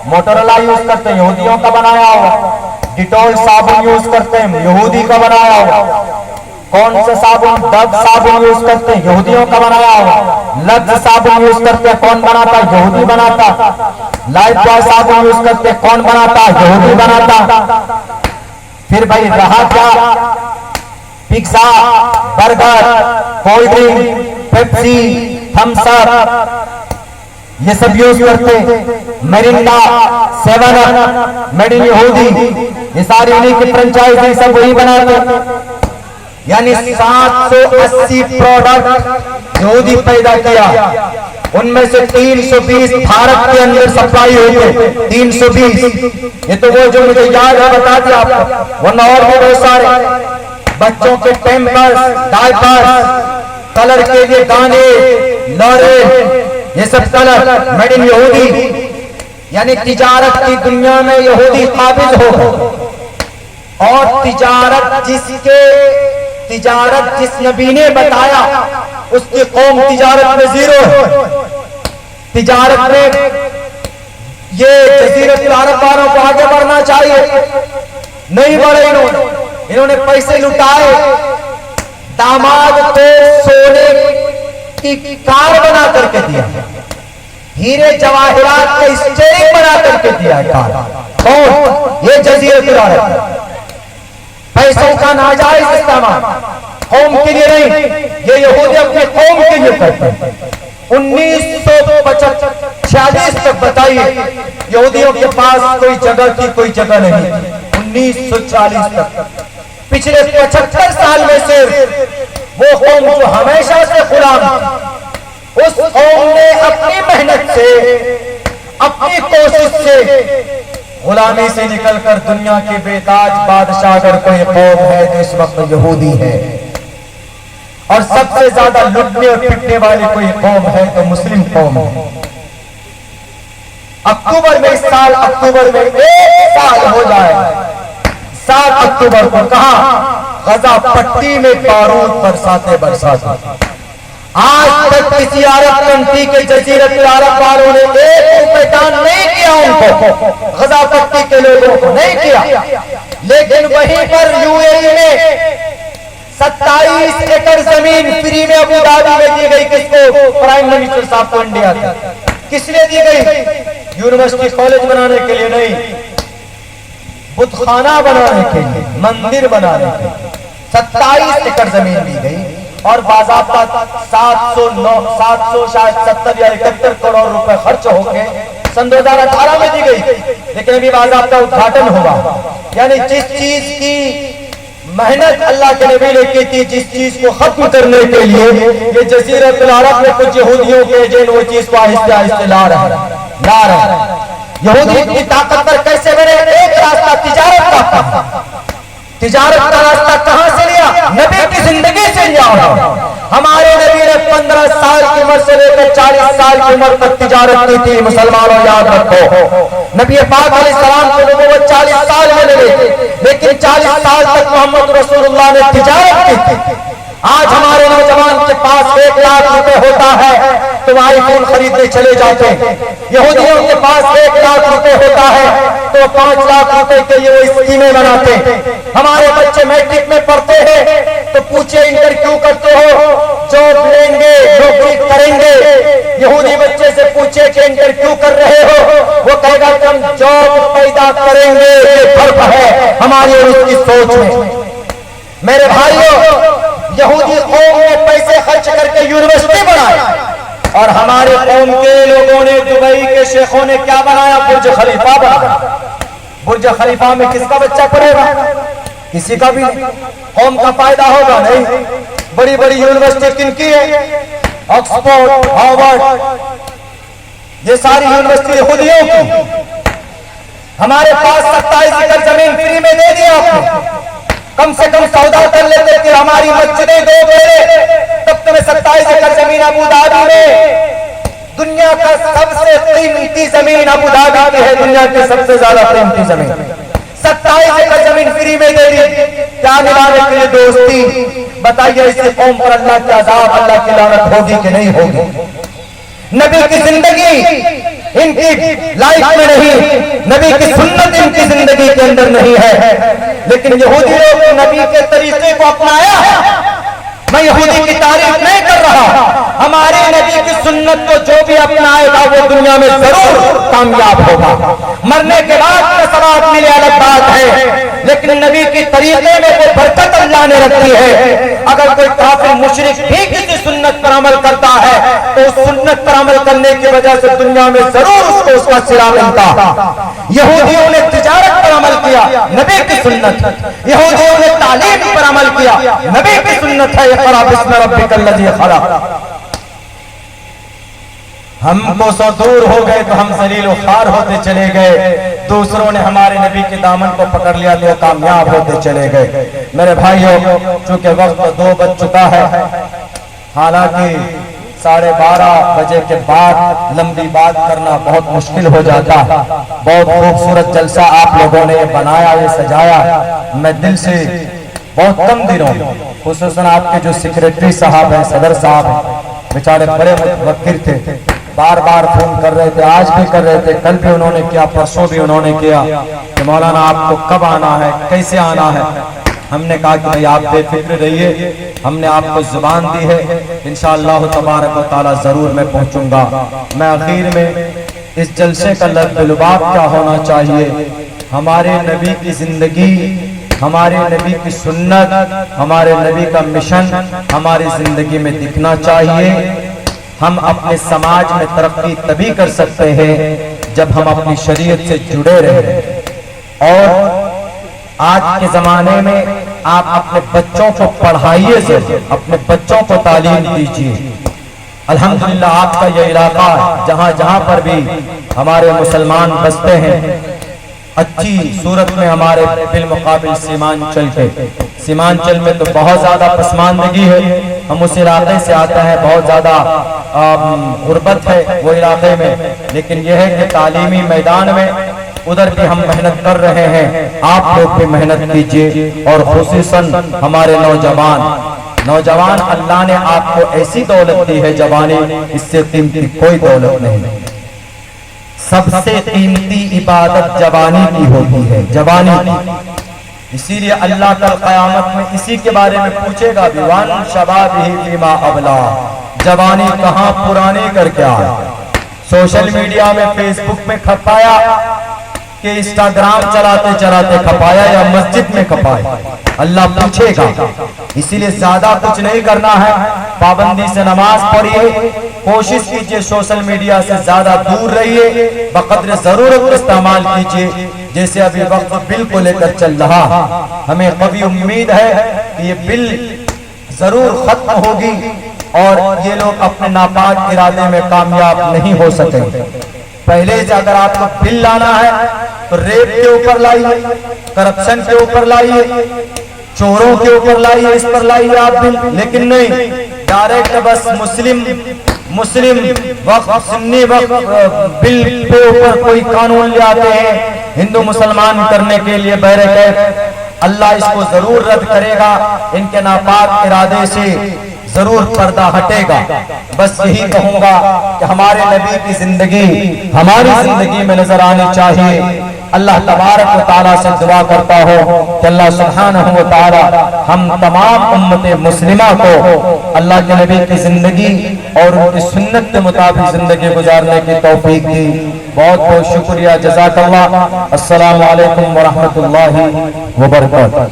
Motorola use کرتے ہیں یہودیوں کا بنایا ہوا، ڈیٹول صابن یوز کرتے ہیں یہودی کا بنایا ہوا، کون سے صابن ڈب صابن یوز کرتے ہیں یہودیوں کا بنایا ہوا، لکس صابن یوز کرتے ہیں کون بناتا یہودی بناتا، لائف بوائے صابن یوز کرتے ہیں کون بناتا یہودی بناتا۔ پھر بھائی رہا کیا، pizza, burger, cold drink, Pepsi, Thums Up, یہ سب یوز کرتے، Mirinda, Seven Up, made in یہودی، یہ ساری انہیں کی فرنچائزی سب وہی بناتے۔ یعنی 780 پروڈکٹ یہودی پیدا کیا، ان میں سے 320 بھارت کے اندر سپلائی ہوئے، 320۔ یہ تو وہ جو مجھے یاد ہے بتا دیا آپ کو، ورنہ اور بھی بہت سارے بچوں کے پیمپرز، ڈائپرز، کلر کے لیے گانے، لورے، یہ سب کلر میڈ ان یہودی۔ یعنی تجارت کی دنیا میں یہودی قابض ہو، اور تجارت جس نبی نے بتایا اس کی قوم تجارت میں زیرو ہے۔ تجارت میں یہ جزیرۃ العرب والوں کو آگے بڑھنا چاہیے، نہیں بڑھے انہوں نے پیسے لٹائے، داماد کو سونے کی کار بنا کر کے دیا، ہیرے جواہرات کا اسٹیئرنگ بنا کر کے دیا کار، کون؟ یہ جزیرۃ العرب۔ پیسوں کا ناجائز استعمال قوم کے لیے نہیں، یہ یہودی اپنی قوم کے لیے کرتے ہیں۔ 1946 تک بتائیے یہودیوں کے پاس کوئی جگہ کی کوئی جگہ نہیں، 1940 تک۔ پچھلے 75 سال میں سے وہ قوم جو ہمیشہ سے غلام تھی، اس قوم نے اپنی محنت سے، اپنی کوشش سے غلامی سے نکل کر دنیا کے بے تاج بادشاہ اگر کوئی قوم ہے تو اس وقت یہودی ہے، اور سب سے زیادہ لٹنے اور پٹنے والی کوئی قوم ہے تو مسلم قوم ہے۔ اکتوبر میں اس سال اکتوبر میں 1 سال ہو جائے، 7 اکتوبر کو کہاں غزہ پٹی میں بارود برساتے برساتے، آج تک کسی عرب کنٹری کے جزیرت العرب والوں نے ایک روپے دان نہیں کیا، ان کو غزہ پٹی کے لوگوں کو نہیں کیا، لیکن وہیں پر یو اے ای میں 27 ایکڑ زمین فری میں ابو دھابی میں دی گئی، کس کو؟ پرائم منسٹر صاحب کو انڈیا کا۔ کس لیے دی گئی؟ یونیورسٹی کالج بنانے کے لیے نہیں، بت خانہ بنانے کے لیے، مندر بنانے کے لیے 27 ایکڑ زمین دی گئی، اور باضابطہ 700 شاید 70 یا 71 کروڑ روپے خرچ ہو کے سن 2018 میں دی گئی، لیکن ابھی باضابطہ ادھاٹن ہوا۔ یعنی جس چیز کی محنت اللہ کے نبی نے کی تھی، جس چیز کو ختم کرنے کے لیے یہ جزیرۃ العرب میں کچھ یہودیوں کے ایجنٹ وہ چیز کو آہستہ آہستہ لا رہے ہیں۔ یہودی اتنی طاقتور کیسے بنے؟ ایک راستہ تجارت کا تھا، تجارت کا راستہ کہاں سے لیا؟ نبی کی زندگی سے لیا۔ ہمارے نبی نے 15 سال کی عمر سے لے کر 40 سال کی عمر تک تجارت کی تھی، مسلمانوں یاد رکھو۔ نبی پاک علیہ السلام کو نبوت 40 سال میں لگے، لیکن 40 سال تک محمد رسول اللہ نے تجارت کی تھی۔ آج ہمارے نوجوان کے پاس 1 لاکھ روپے ہوتا ہے تو آئی فون خریدنے چلے جاتے ہیں، یہودیوں کے پاس 1 لاکھ روپے ہوتا ہے تو 5 لاکھ روپے کے لیے وہ اسکیمیں بناتے ہیں۔ ہمارے بچے میٹرک میں پڑھتے ہیں تو پوچھے انٹر کیوں کرتے ہو؟ جاب لیں گے، نوکری کریں گے۔ یہودی بچے سے پوچھے کہ انٹر کیوں کر رہے ہو؟ وہ کہے گا کہ ہم جاب پیدا کریں گے۔ یہ فرق ہے ہماری اور اس کی سوچ میں۔ میرے بھائیوں، یہودی قوم نے پیسے خرچ کر کے یونیورسٹی بنائی، اور ہمارے قوم کے لوگوں نے، دبئی کے شیخوں نے کیا بنایا؟ برج خلیفہ بنایا۔ برج خلیفہ میں کس کا بچہ پڑھے گا؟ کسی کا بھی نہیں۔ قوم کا فائدہ ہوگا نہیں۔ بڑی بڑی یونیورسٹی کن کی ہے؟ آکسفورڈ، ہارورڈ، یہ ساری یونیورسٹی یہودیوں کی۔ ہمارے پاس 27 ایکڑ زمین فری میں دے دیا آپ نے، کم سے کم سودا کر لیتے کہ ہماری مسجدیں 2 بیڑے، تب تمہیں 27 ایکڑ زمین ابو دھابی میں، دنیا کا سب سے قیمتی زمین ابو دھابی کی ہے، دنیا کی سب سے زیادہ قیمتی زمین، 27 ایکڑ زمین فری میں دے دی۔ کیا نبھانے کے لیے دوستی؟ بتائیے اس قوم پر اللہ کے عذاب، اللہ کی لعنت ہوگی کہ نہیں ہوگی؟ نبی کی زندگی ان کی لائف میں نہیں، نبی کی سنت ان کی زندگی کے اندر نہیں ہے، لیکن یہودی لوگ نبی کے طریقے کو اپنایا ہے۔ میں یہودی کی تعریف نہیں کر رہا، ہمارے نبی کی سنت کو جو بھی اپنائے گا وہ دنیا میں ضرور کامیاب ہوگا۔ مرنے کے بعد کا ثواب ملے الگ بات ہے، لیکن نبی کی طریقے میں وہ برکت اللہ نے رکھی ہے۔ اگر کوئی کافر مشرک بھی کسی سنت پر عمل کرتا ہے تو اس سنت پر عمل کرنے کی وجہ سے دنیا میں ضرور اس کو اس کا صلہ ملتا۔ یہودیوں نے تجارت پر عمل کیا، نبی کی سنت۔ یہودیوں نے تعلیم پر عمل کیا، نبی کی سنت ہے۔ اقرأ باسم ربک الذی خلق۔ ہم کو سو دور ہو گئے تو ہم ذلیل و خوار ہوتے چلے گئے، دوسروں نے ہمارے نبی کے دامن کو پکڑ لیا تو کامیاب ہوتے چلے گئے۔ میرے بھائیوں، چونکہ وقت 2 بج چکا ہے، حالانکہ 12:30 بجے کے بعد لمبی بات کرنا بہت مشکل ہو جاتا ہے۔ بہت خوبصورت جلسہ آپ لوگوں نے یہ بنایا، یہ سجایا۔ میں دل سے بہت کم دنوں، خصوصاً آپ کے جو سیکریٹری صاحب ہیں، صدر صاحب ہیں، بیچارے بڑے متوقر تھے، بار بار فون کر رہے تھے، آج بھی کر رہے تھے، کل بھی انہوں نے کیا، پرسوں بھی انہوں نے کیا کہ مولانا آپ کو کب آنا ہے، کیسے آنا ہے۔ ہم نے کہا کہ بھئی آپ بے فکر رہیے، ہم نے آپ کو زبان دی ہے، انشاءاللہ تبارک و تعالی ضرور میں پہنچوں گا۔ میں آخر میں اس جلسے کا لب لباب کیا ہونا چاہیے، ہمارے نبی کی زندگی، ہمارے نبی کی سنت، ہمارے نبی کا مشن ہماری زندگی میں دکھنا چاہیے۔ ہم اپنے سماج میں ترقی تبھی کر سکتے ہیں جب ہم اپنی شریعت سے جڑے رہیں۔ اور آج کے زمانے میں آپ اپنے بچوں کو پڑھائیے سے، اپنے بچوں کو تعلیم دیجیے۔ الحمدللہ آپ کا یہ علاقہ جہاں جہاں پر بھی ہمارے مسلمان بستے ہیں، اچھی صورت میں ہمارے بالمقابل سیمانچل کے، سیمانچل میں تو بہت زیادہ پسماندگی ہے، ہم اس علاقے سے آتے ہیں، بہت زیادہ غربت ہے وہ علاقے میں، لیکن یہ ہے کہ تعلیمی میدان میں ادھر بھی ہم محنت کر رہے ہیں۔ آپ لوگ بھی محنت کیجئے، اور خصوصاً ہمارے نوجوان اللہ نے آپ کو ایسی دولت دی ہے، جوانی، اس سے قیمتی کوئی دولت نہیں۔ سب سے قیمتی عبادت جوانی کی ہوتی ہے، جوانی کی۔ اسی لیے اللہ کل قیامت میں اسی کے بارے میں پوچھے گا، وَعَنْ شَبَابِهِ فِيمَا أَبْلَىٰ، جوانی کہاں پرانی کر کے آیا۔ سوشل میڈیا میں، فیس بک میں کھپایا کہ انسٹاگرام چلاتے چلاتے کھپایا یا مسجد میں کھپایا، اللہ پوچھے گا۔ اسی لیے زیادہ کچھ نہیں کرنا ہے، پابندی سے نماز پڑھیے، کوشش کیجئے سوشل میڈیا سے زیادہ دور رہیے، بقدر ضرورت استعمال کیجئے۔ جیسے ابھی وقت بل کو لے کر چل رہا، ہمیں قوی امید ہے کہ یہ بل ضرور ختم ہوگی اور یہ لوگ اپنے ناپاک ارادے میں کامیاب نہیں ہو سکیں گے۔ پہلے سے اگر آپ کو بل لانا ہے تو ریپ کے اوپر لائیے، کرپشن کے اوپر لائیے، چوروں کے اوپر لائیے، اس پر لائیے آپ بل، لیکن نہیں ڈائریکٹ بس مسلم وقف سنی وقف بل کے اوپر کوئی قانون لے آتے ہیں ہندو مسلمان کرنے کے لیے بہرکیف۔ اللہ اس کو ضرور رد کرے گا، ان کے ناپاک ارادے سے ضرور پردہ ہٹے گا۔ بس یہی کہوں گا کہ ہمارے نبی کی زندگی ہماری زندگی میں نظر آنی چاہیے۔ اللہ تبارک و تعالیٰ سے دعا کرتا ہو کہ اللہ سبحانہ و تعالیٰ ہم تمام امت مسلمہ کو اللہ کے نبی کی زندگی اور ان کی سنت کے مطابق زندگی گزارنے کی توفیق دی۔ بہت بہت شکریہ، جزاک اللہ۔ السلام علیکم ورحمۃ اللہ وبرکاتہ۔